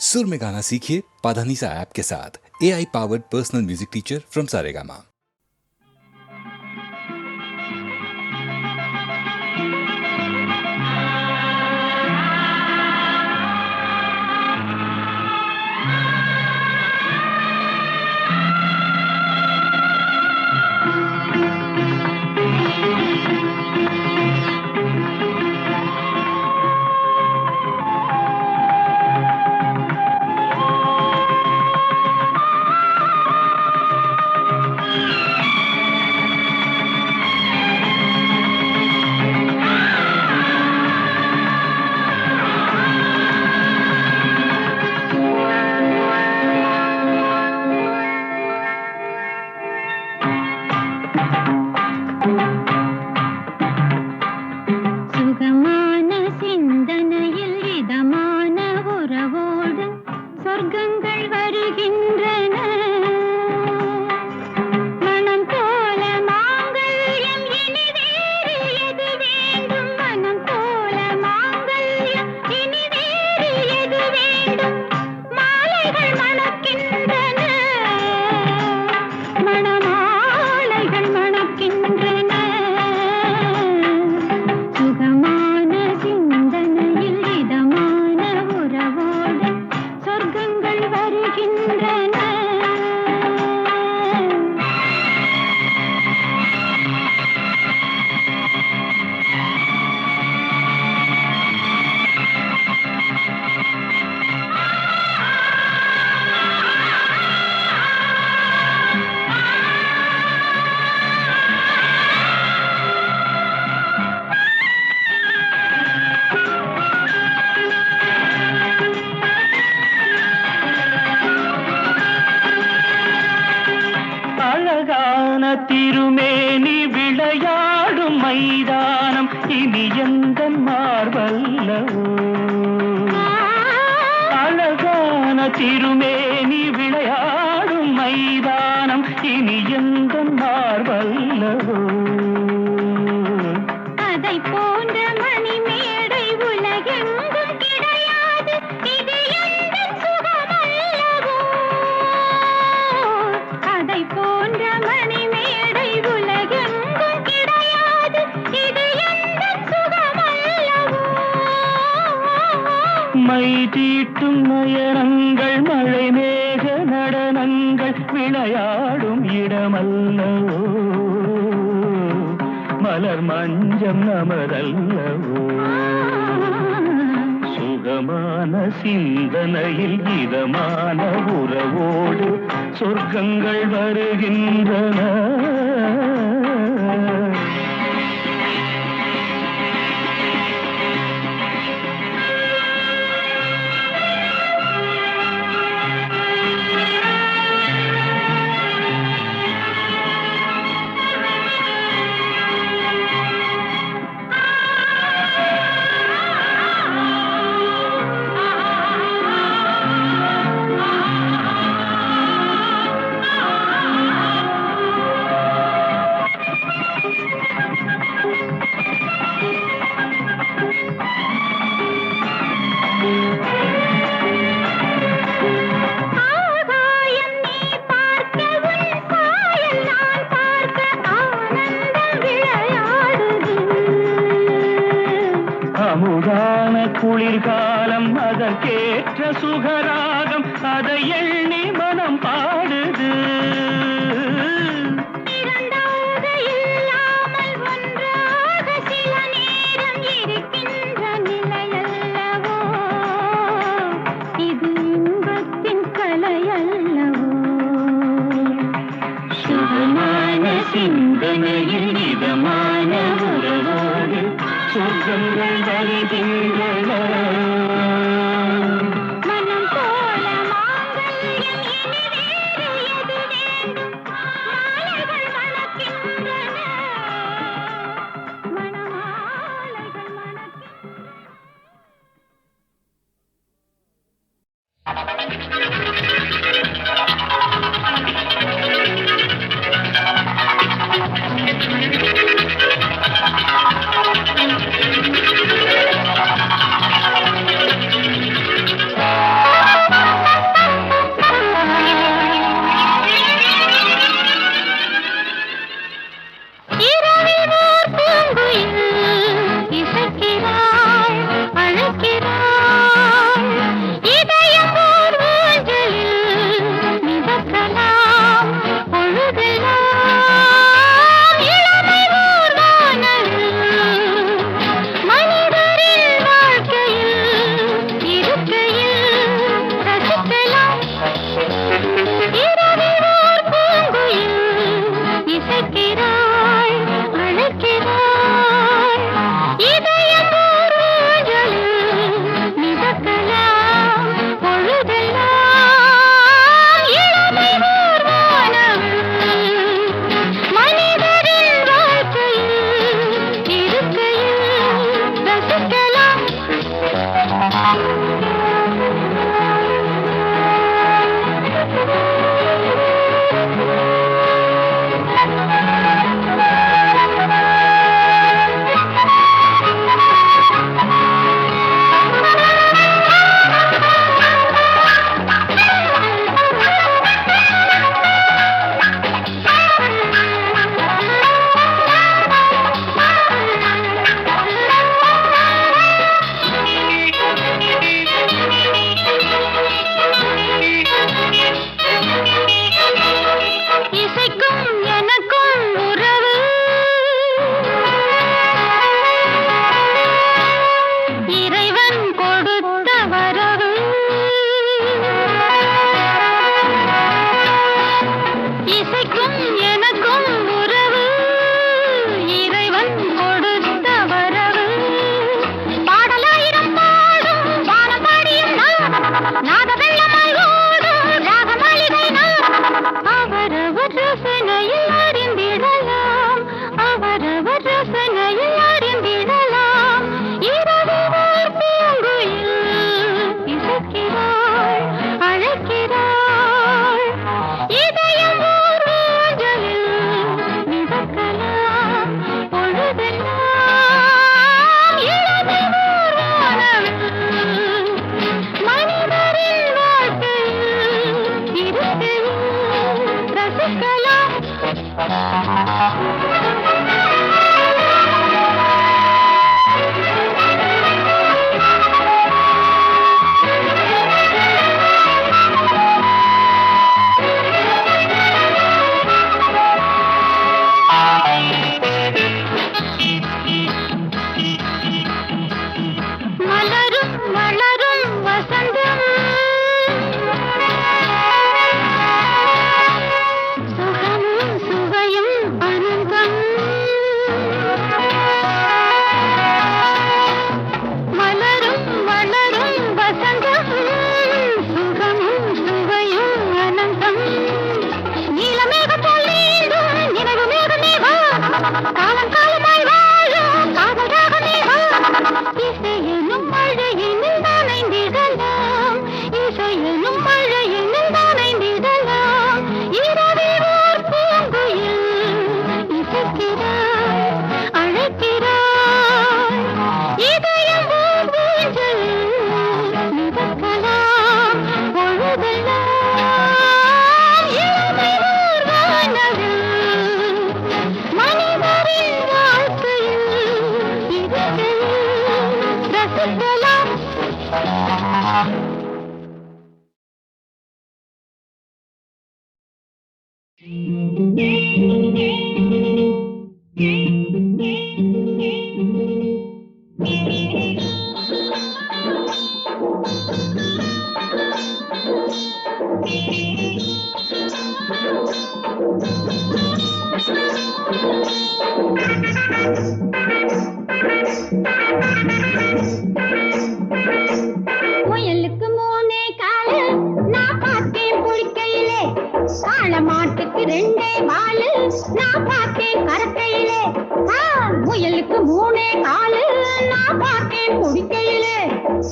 सुर में गाना सीखिए पाधानीसा ऐप के साथ। AI powered personal music teacher from Saregama. திருமேனி விளையாடும் மைதானம் இனி எந்தன் மார்பல்லவோ. அழகான திருமேனி விளையாடும் மைதானம் இனி எந்தன் மார்பல்லவோ. அதை போன்ற மணிமேடை உலகெங்கும் கிடையாது, இது எந்தன் சுகமல்லவோ. அதை போன்ற மணிமேடை உலகெங்கும் கிடையாது, இது எந்தன் சுகமல்லவோ. மை தீட்டும் நயனங்கள் மழை மேக நடனங்கள் விளையாடும் இடமல்லவோ. மலர் மஞ்சம் நமதல்லவோ. சுகமான சிந்தனையில் இதமான உறவோடு சொர்க்கங்கள் வருகின்றன. அமுதான குளிர்காலம் அதற்கேற்ற சுகராகம் அதை எண்ணி மனம் பாடுது. இரண்டாக இல்லாமல் ஒன்றாக சில நேரம் இருக்கின்ற நிலையல்லவோ. இது இன்பத்தின் கலையல்லவோ. சுகமான சிந்தனையில் இதமான உறவோடு சொர்க்கங்கள் வருகின்றன. மனம் போல மாங்கல்யம் இனி வேறு எது வேண்டும். மாலைகள் மணக்கின்றன, மணமாலைகள் மணக்கின்றன. அழைக்கிறாள் அழைக்கிறாள் இதயம் ஓர் ஊஞ்சலில் மிதக்கலாம் பொழுதெல்லாம் இளமை ஓர் வானவில் மனிதரின் வாழ்க்கையில் இருக்கையில் ரசிக்கலாம் மலரும் மலரும் வசந்தம் சுகமும் சுவையும் அனந்தம் மலரும் மலரும் வசந்தம் சுகமும் சுவையும் அனந்தம் நீலமேகம் போல் நீண்டும் நினைவு மேகமேகா காலம் காலமாய் வாழும் காதலாக மேகா இசையெனும் மழையினில் நனைந்திடலாம் இசையெனும் மழையினில் நனைந்திடலாம் இரவில் ஓர் பூங்குயில் இசைக்கிறாள் அழைக்கிறாள் இதயம் ஓர் ஊஞ்சல் மிதக்கலாம் பொழுதெல்லாம் இளமை ஓர் வானவில் மனிதரின் வாழ்க்கையில் இருக்கையில் ரசிக்கலாம் முயலுக்கு மூணே காலு நான் பார்த்தேன் குளிக்கையிலே காள மாட்டுக்கு ரெண்டே வாலு நான் பார்த்தேன் கரக்கையிலே முயலுக்கு மூணே காலு நான் பார்த்தேன் குளிக்கையிலே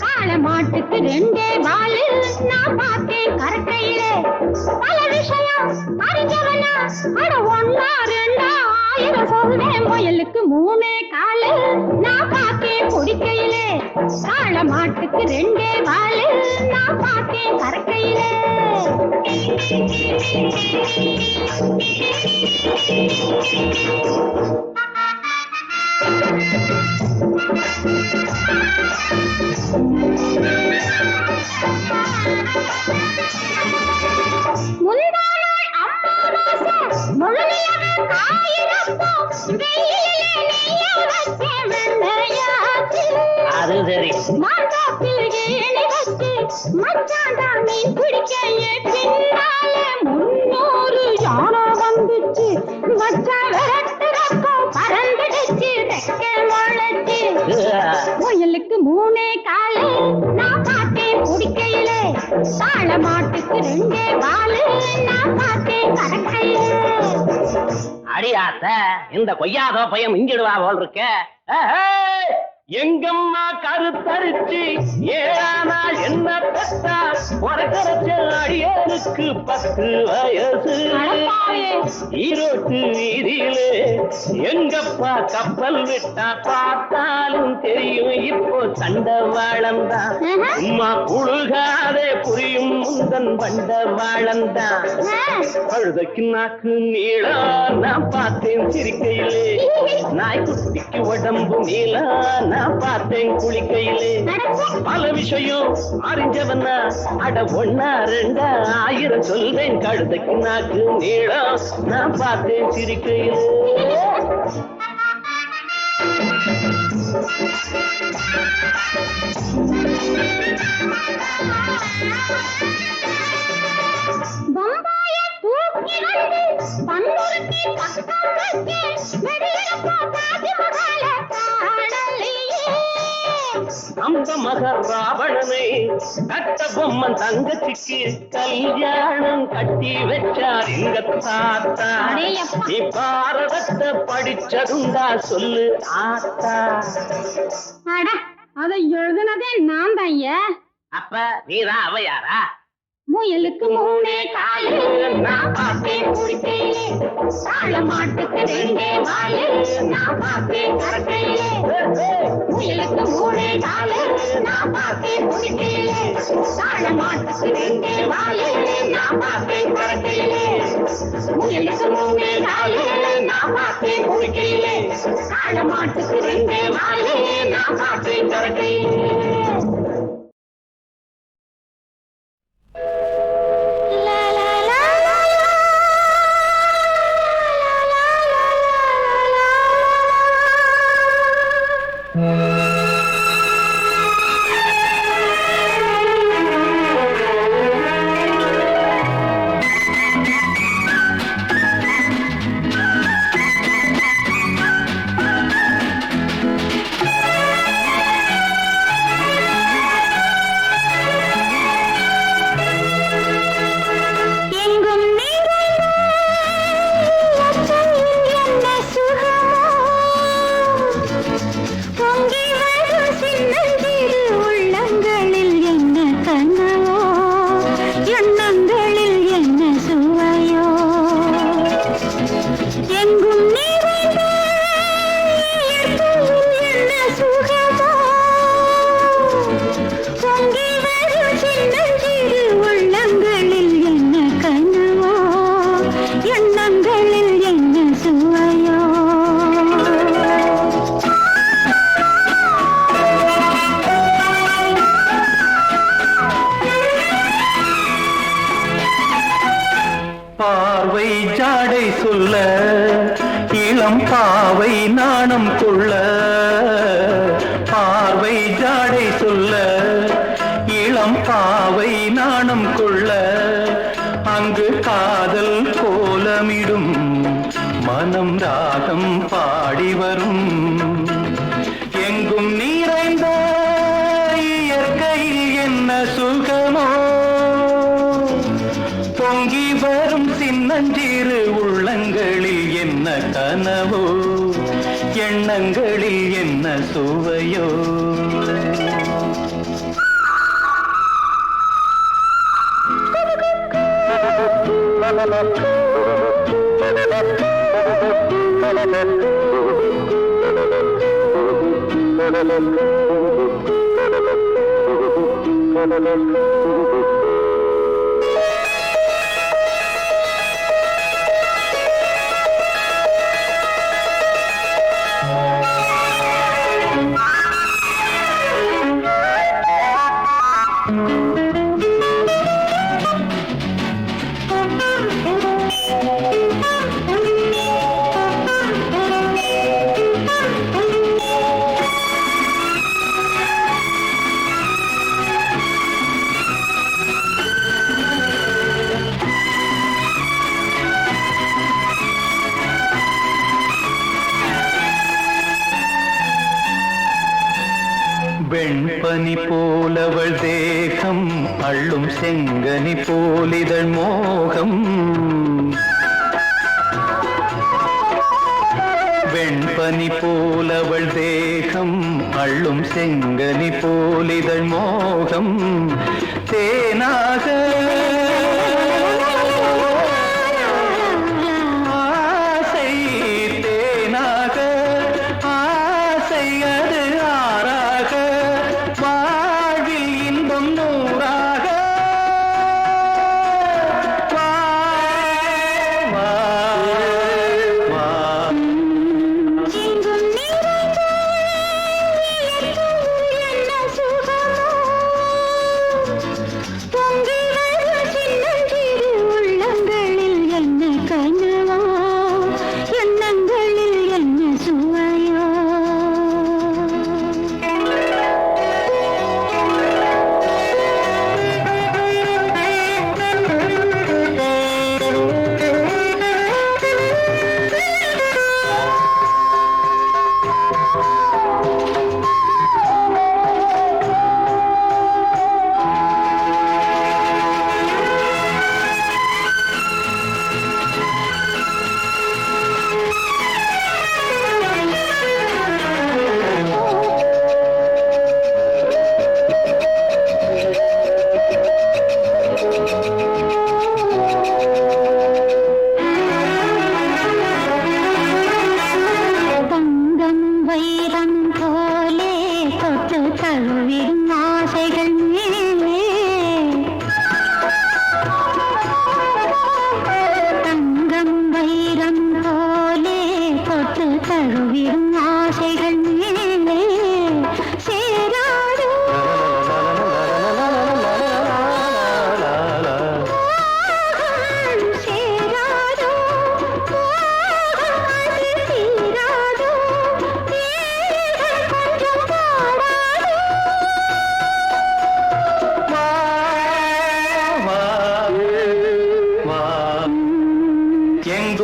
காள மாட்டுக்கு ரெண்டே வாலு நான் பார்த்தேன் கரக்கையிலே பல விஷயம் அறிஞ்சவனா அட ஒன்னா ரெண்டா ஆயிரம் சொல்வேன் முயலுக்கு மூணே காலு நான் பார்த்தேன் குடிக்கையிலே காள மாட்டுக்கு ரெண்டே வாலு நான் பார்த்தேன் கரக்கையிலே முந்தானாய் அம்மாவாசை முழுநிலவு காயிரப்போ வெயிலிலே நெய்ய வச்சே வெண்ணையாச்சு அது சரி மாந்தாப்பில் ஏணி வச்சு மச்சாண்டா மீன் பிடிக்கையே பின்னாலே 300 யானை வந்துச்சு மச்சான் விரட்டுறப்போ பறந்துடுச்சு ரெக்கை முளைச்சு முயலுக்கு மூணே காலு நான் பார்த்தேன் குடிக்கையிலே காள மாட்டுக்கு ரெண்டே வாலு நான் பார்த்தேன் கரக்கையிலே அடியாத்த இந்த கொய்யாதோ பையன் மிஞ்சிடுவா போல் இருக்க எங்கம்மா கருத்தரிச்சு ஏழானா என்ன பெற்றா உறக்கரச்ச அடியனுக்கு 10 வயசு ஈரோட்டு வீதியிலே எங்கப்பா கப்பல் விட்டா பார்த்தாலும் தெரியும் இப்போ சண்டவாளந்தான் சும்மா புழுகாதே புரியும் முந்தன் பண்டவாளந்தான் அழுதைக்கு நாக்கு நீளா நான் பார்த்தேன் சிரிக்கையிலே நாய்க்குட்டிக்கு உடம்பு நீளா நான் பார்த்தேன் குளிக்கையிலே பல விஷயம் அறிஞ்சவனா அட ஒன்னா ரெண்டா ஆயிரம் சொல்வேன் கழுதைக்கு நாக்கு நீளம் நான் பார்த்தேன் சிரிக்கையிலே பம்பாய தூக்கி வந்து பன்னுருத்தி பக்கம் வச்சு வெடியப்பா தாஜ்மஹால காணலையே அந்த மக ராவணனை கட்ட பொம்மன் தங்கச்சிக்கு கல்யாணம் கட்டி வச்சார் இங்க தாத்தா நீ பாரதத்தை படிச்சதுண்டா சொல்லு ஆத்தா அட அதை எழுதுனதே நான் தான் ஐயா அப்ப நீதான் அவையாரா? முயலுக்கு மூணே காலு நான் பார்த்தேன் குடிக்கையிலே, தாழ மாட்டுக்கு ரெண்டே வாலு நான் பார்த்தேன் கரக்கையிலே. முயலுக்கு மூணே காலு நான் பார்த்தேன் குடிக்கையிலே, தாழ மாட்டுக்கு ரெண்டே வாலு நான் பார்த்தேன் கரக்கையிலே. முயலுக்கு மூணே காலு நான் பார்த்தேன் குடிக்கையிலே, தாழ மாட்டுக்கு ரெண்டே வாலு நான் பார்த்தேன் கரக்கையிலே. பார்வை ஜாடை சொல்ல இளம் பாவை நாணம் கொள்ள, பார்வை ஜாடை சொல்ல இளம் பாவை நாணம் கொள்ள, அங்கு காதல் கோலமிடும் மனம் ராகம் பாடி வரும். எங்கும் நிறைந்த இயற்கையில் என்ன சுகமோ, பொங்கி வரும் சின்னஞ்சிறு உள்ளங்களில் என்ன கனவோ, எண்ணங்களில் என்ன சுவையோ. வெண்பனி போலவள் தேகம் அள்ளும் செங்கனி போலிதழ் மோகம், வெண்பனி போலவள் தேகம் அள்ளும் செங்கனி போலிதழ் மோகம், தேனாக ஆசை, தேனாக ஆசை, அது ஆறாக வாழ்வில் இன்பம் நூறாக. வா, வா, வா. எங்கும் நிறைந்த இயற்கையில் என்ன சுகமோ, பொங்கி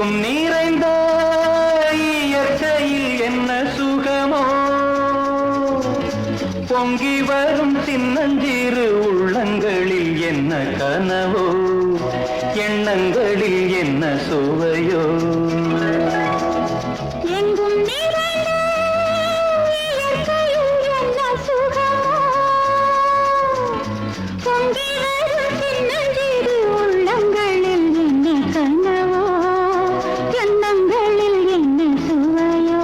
எங்கும் நிறைந்த இயற்கையில் என்ன சுகமோ, பொங்கி வரும் சின்னஞ்சிறு உள்ளங்களில் என்ன கனவோ, எண்ணங்களில் என்ன சுவையோ. எங்கும் நிறைந்த இயற்கையில் என்ன சுகமோ, பொங்கி வரும் சின்னஞ்சிறு உள்ளங்களில் என்ன கனவோ, எண்ணங்களில் என்ன சுவையோ.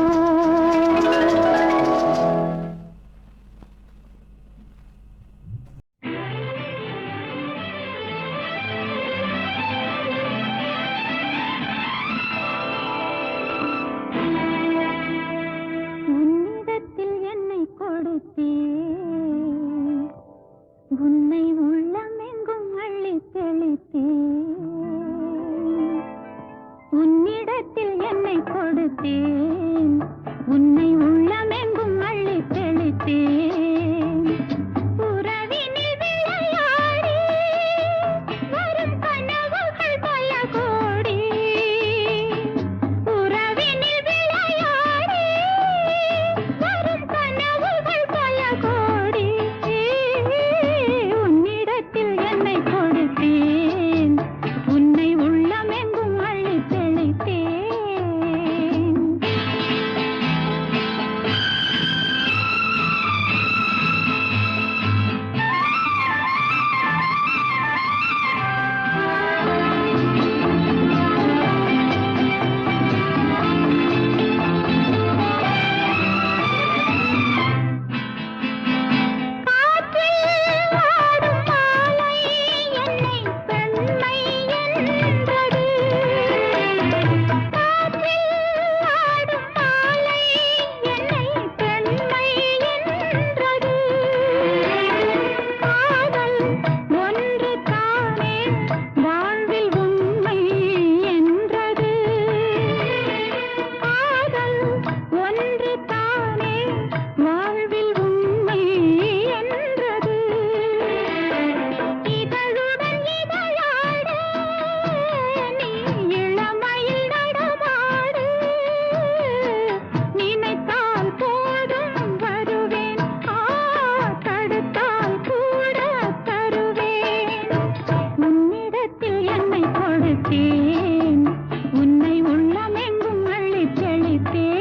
உன்னிடத்தில் என்னை கொடுத்தேன், உன்னை உள்ளமெங்கும் அள்ளி தெளித்தேன். உன்னிடத்தில் என்னை கொடுத்தேன், உன்னை உள்ளமெங்கும் அள்ளி தெளித்தேன். உறவினில் விளையாடி வரும் கனவுகள் பல கோடி. உறவினில் விளையாடி வரும் கனவுகள் பல கோடி. உன்னிடத்தில் என்னை கொடுத்தேன், உன்னை உள்ளமெங்கும் அள்ளி தெளித்தேன். காற்றில் ஆடும் மாலை என்னை பெண்மை என்றது. காற்றில் ஆடும் மாலை என்னை பெண்மை என்றது. காதல் ஒன்று தானே வாழ்வில் உண்மை என்றது. காதல் ஒன்று தானே வாழ்வில் உண்மை என்றது. இதழுடன் இதழாட நீ இளமையில் நடமாடு. நினைத்தால் போதும் வருவேன், தடுத்தால் கூட தருவேன். உன்னிடத்தில் என்னை கொடுத்தேன், உன்னை உள்ளமெங்கும் அள்ளி தெளித்தேன்.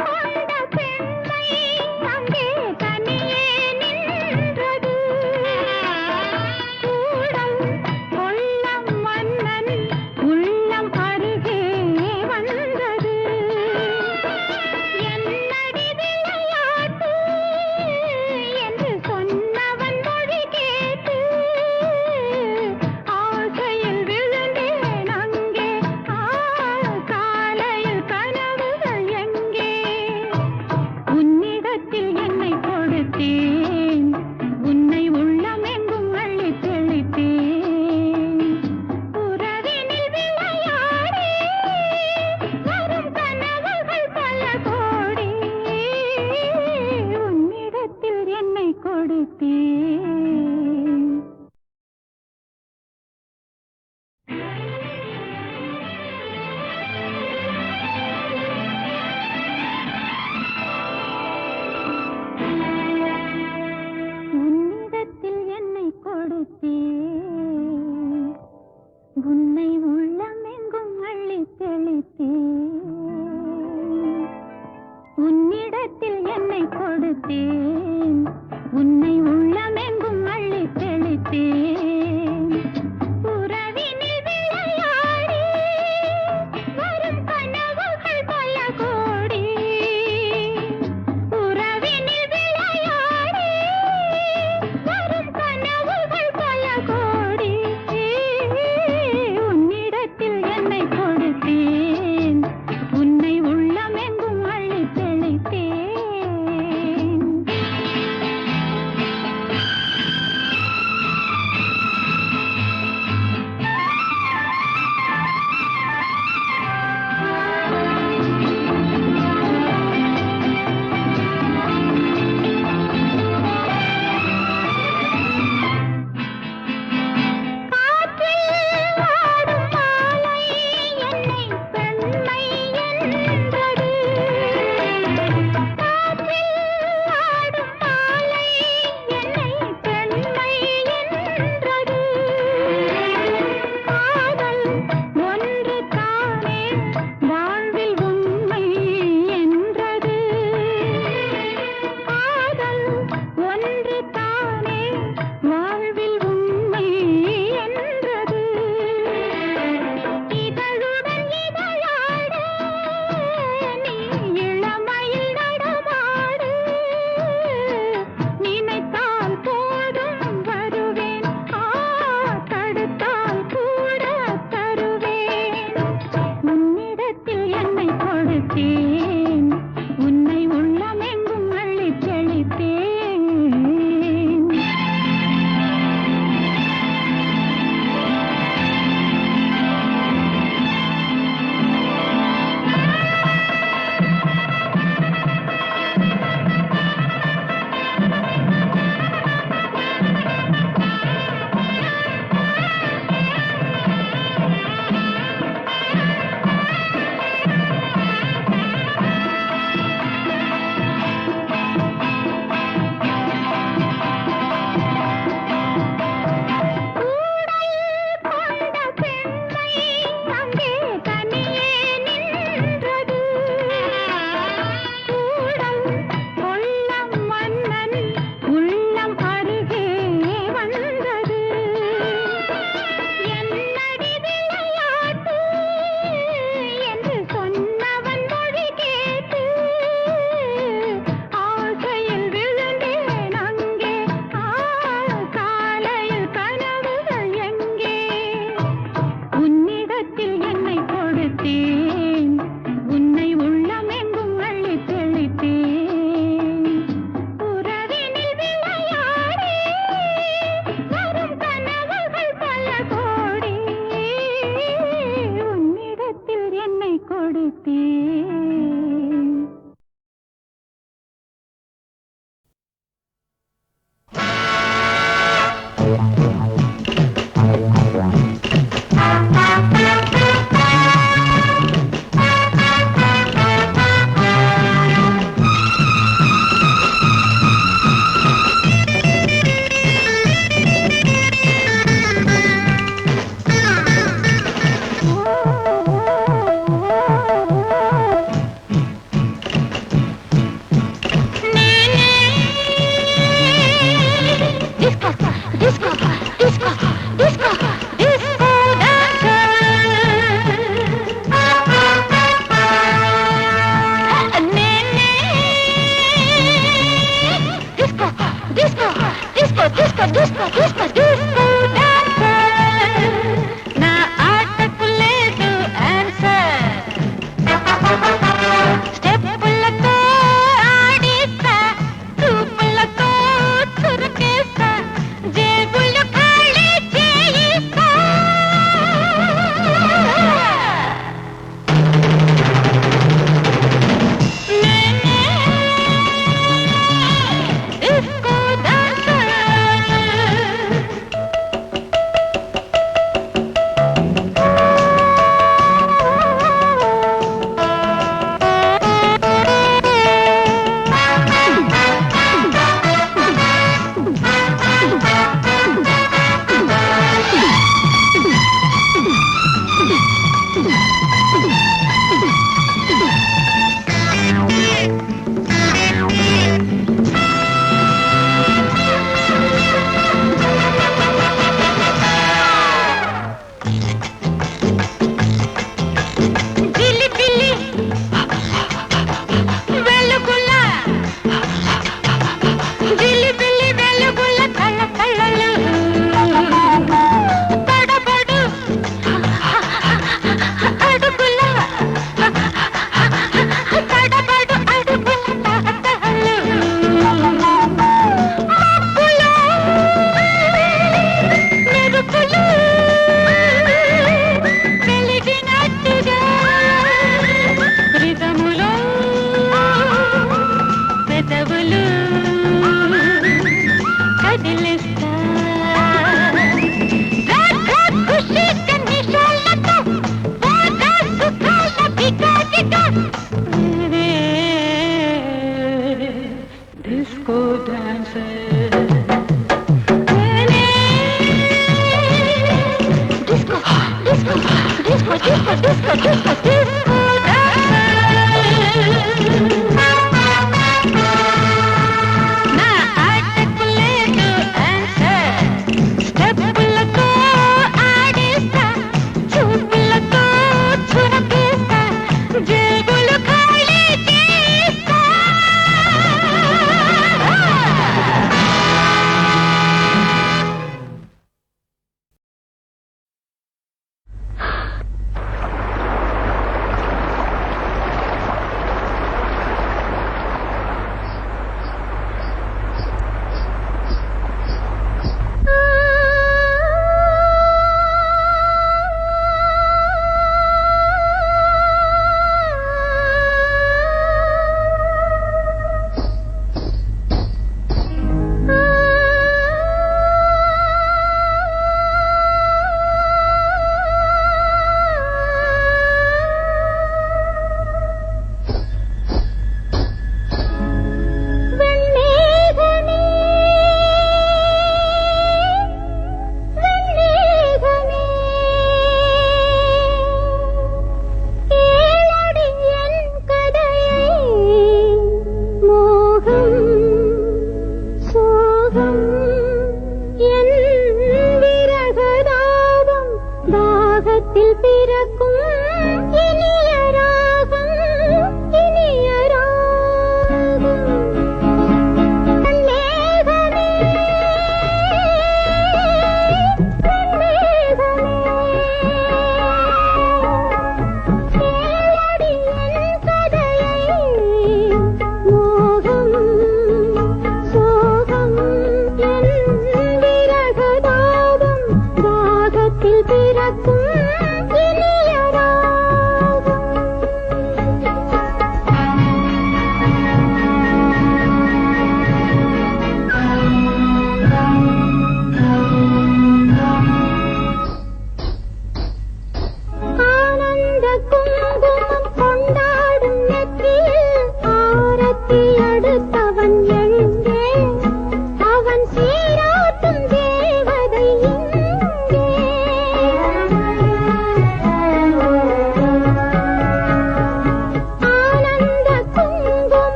கொண்ட பெண்மை அங்கே தனியே நின்றது. கூடம் கொள்ளம் மன்னன் உள்ளம் அருகே வந்தது. என்னடி விளையாட்டு என்று சொன்னவன் மொழி கேட்டு ஆசையில் விழுந்தேன் அங்கே. காலையில் கனவுகள் எங்கே. உன்னிடத்தில் என்னை கொடுத்தேன், உன்னை உள்ளமெங்கும் அள்ளி தெளித்தேன். உறவினில் விளையாடி வரும் கனவுகள் பல கோடி. உன்னிடத்தில் என்னை கொடுத்தேன்.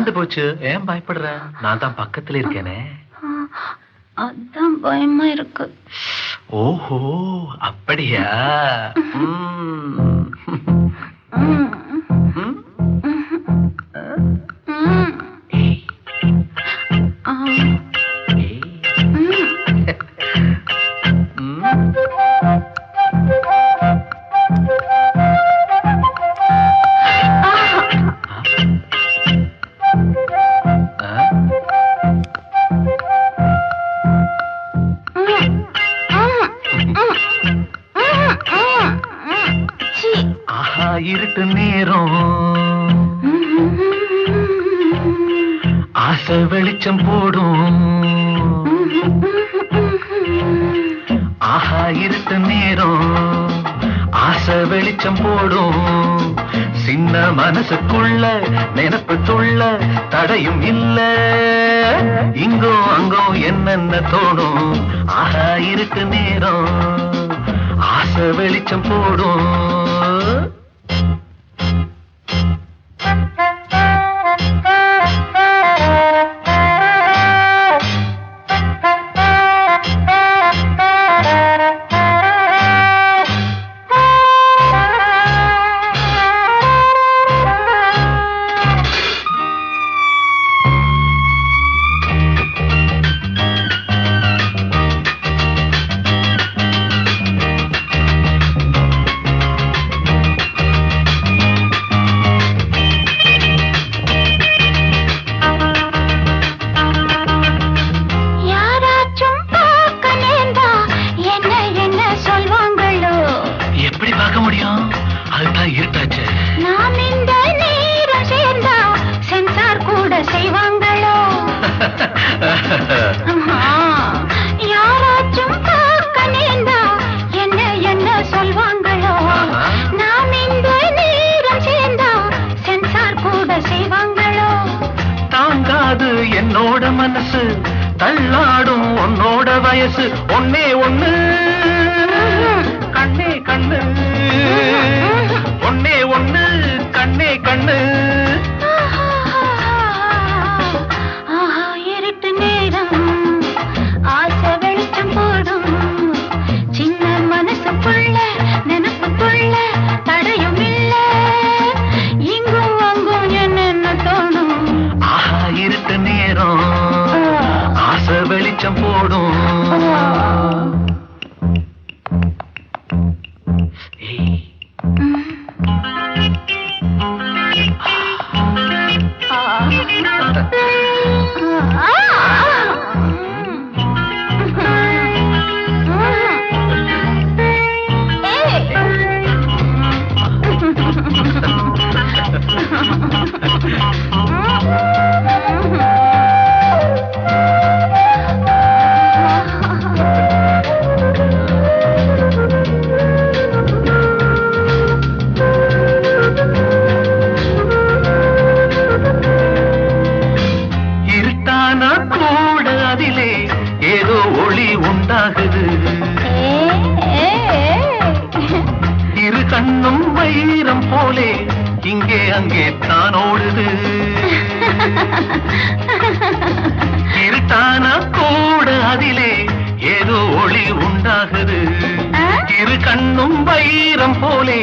மறந்து போச்சு. ஏன் பயப்படுற? நான் தான் பக்கத்துல இருக்கேனே. அதான் பயமா இருக்கு. ஓஹோ, அப்படியா? இருட்டு நேரம் ஆசை வெளிச்சம் போடும். ஆஹா, இருட்டு நேரம் ஆசை வெளிச்சம் போடும். சின்ன மனசுக்குள்ள நினைப்பு துள்ள தடையும் இல்ல. இங்கோ அங்கோ என்னென்ன தோணும். ஆஹா, இருட்டு நேரம் ஆசை வெளிச்சம் போடும். யாராச்சும் பார்க்க நேர்ந்தா என்ன என்ன சொல்வாங்களோ. நாம் இந்த நேரம் சேர்ந்தா சென்சார் கூட செய்வாங்களோ. தாங்காது என்னோட மனசு, தள்ளாடும் உன்னோட வயசு. ஒன்னே ஒண்ணு கண்ணே கண்ணு, ஒன்னே ஒண்ணு கண்ணே கண்ணு. வெளிச்சம் போடும். ஏதோ ஒளி உண்டாகுது. இரு கண்ணும் வைரம் போலே இங்கே அங்கே தான் ஓடுது. இருட்டான கூட அதிலே ஏதோ ஒளி உண்டாகுது. இரு கண்ணும் வைரம் போலே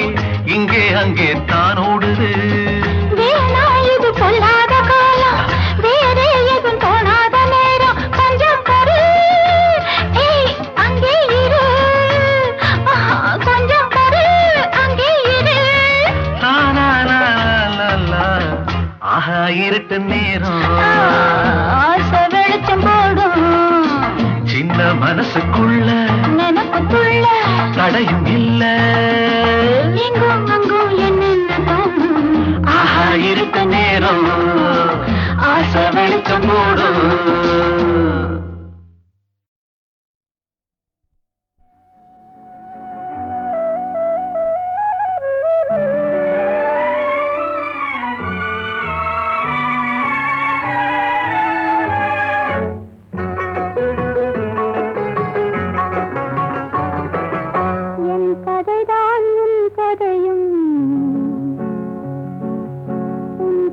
இங்கே அங்கே தான் ஓடுது. இது பொல்லாத காலம், வேறே எதுவும் தோணாத நேரம். கொஞ்சம் கரு அங்கே இரு, கொஞ்சம் கரு அங்கே இரு. ஆஹா, இருட்டு நேரம் ஆசை வெளிச்சம் போடும். சின்ன மனசுக்குள்ள நினைப்புக்குள்ள தடையும் இல்ல. எங்கும் அங்கும் என்னென்ன தோணும். ஆஹா, இருட்டு நேரம் ஆசை வெளிச்சம் போடும்.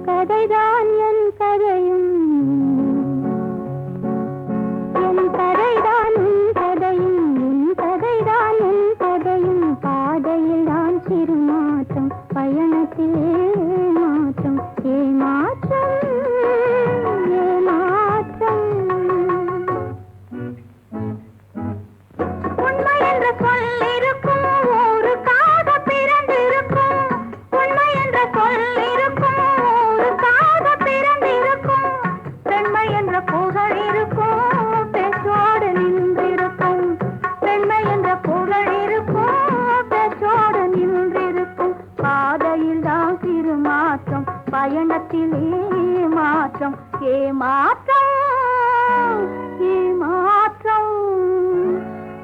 கதைதான் என் கதை. ஏமாற்றம் ஏமாற்றம்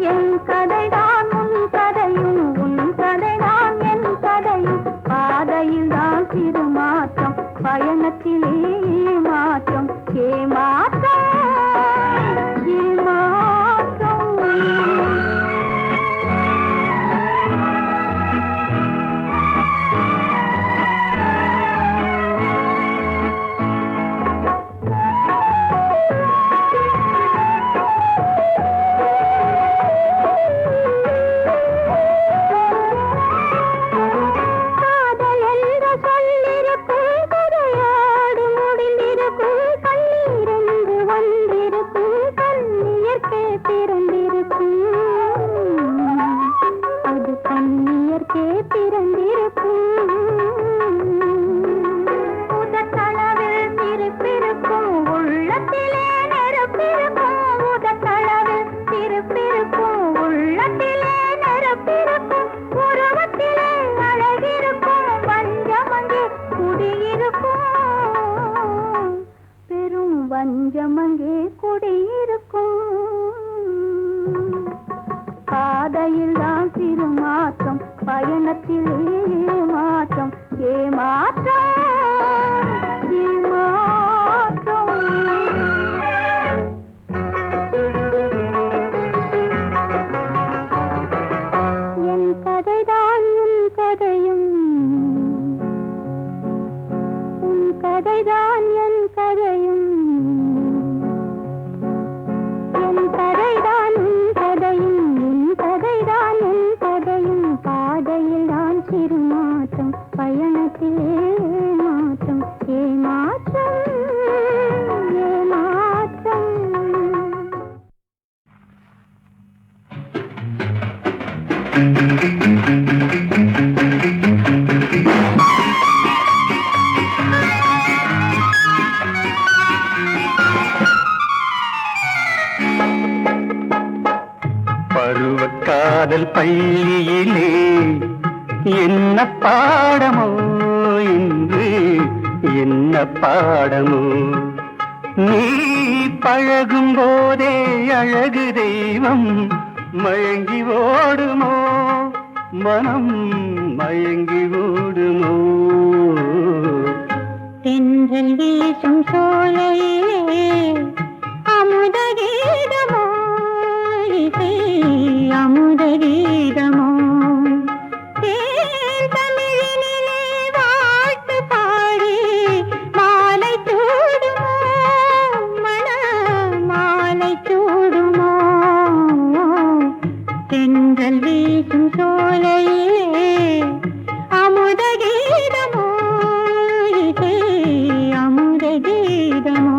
என் கதைதான் உன் கதையும் உன் கதைதான் என் கதையும் பாதையில் தான் சிறு மாற்றம் பயணத்திலே மாற்றம் ஏமாற்றம் ஏமாற்றம் வஞ்சமங்கே குடியிருக்கும் பாதையில் தான் சிறு மாற்றம் பயணத்திலே மாற்றம் ஏமாற்றம் ஏமாற்றம் என் கதைதான் உன் கதையும் உன் கதைதான் என் கதையும் என் கதைதான் உன் கதையும் உன் கதைதான் என் கதையும் பாதையில் தான் சிறு மாற்றம் பயணத்திலே மாற்றம் ஏமாற்றம் ஏமாற்றம் பருவக்காதல் பள்ளியிலே என்ன பாடமோ இன்று என்ன பாடமோ நீ பழகும் போதே அழகு தெய்வம் மயங்கி ஓடுமோ மனம் மயங்கி ஓடுமோ தென்றல் வீசும் சோலையிலே அமுத கீதமோ இசை அமுத கீதமோ தேன் தமிழினிலே வாழ்த்து பாடி மாலை சூடுமோ மன மாலை சூடுமோ தென்றல் வீசும் சோலையிலே அமுத கீதமோ இசை அமுத கீதமோ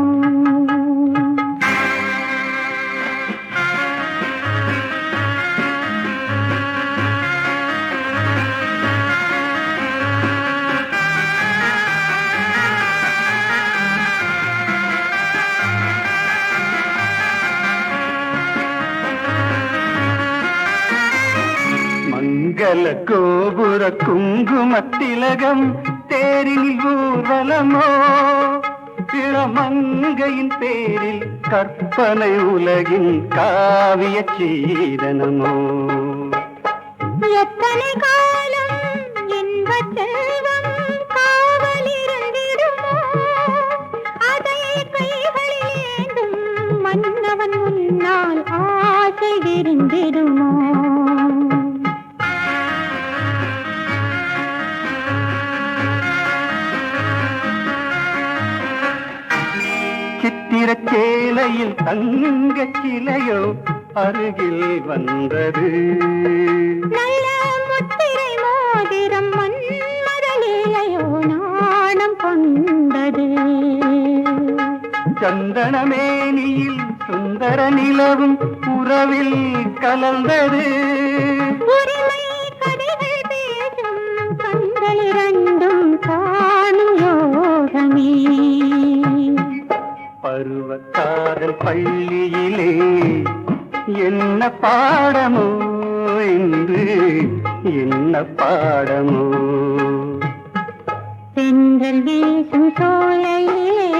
மங்கள கோபுர குங்குமத்திலகம் தேரில் ஊர்வலமோ இளமங்கையின் பேரில் கற்பனை உலகின் காவிய சீதனமோ எத்தனை காலம் இன்பச் செல்வம் காவலிருந்திடுமோ அதை கைகளில் ஏந்தும் மன்னவன் முன்னால் ஆசை விருந்திடுமோ சித்திரச் சேலையில் தங்கச் சிலையோ அருகில் வந்தது நல்ல முத்திரை மோதிரம் மன்மதலீலையோ நாணம் கொண்டது சந்தனமேனியில் சுந்தர நிலவும் உறவில் கலந்தது உரிமை கதைகள் பேசும் கண்கள் இரண்டும் காணும் யோகமே பருவக்காதல் பள்ளியிலே என்ன பாடமோ இன்று என்ன பாடமோ தென்றல் வீசும் சோலையிலே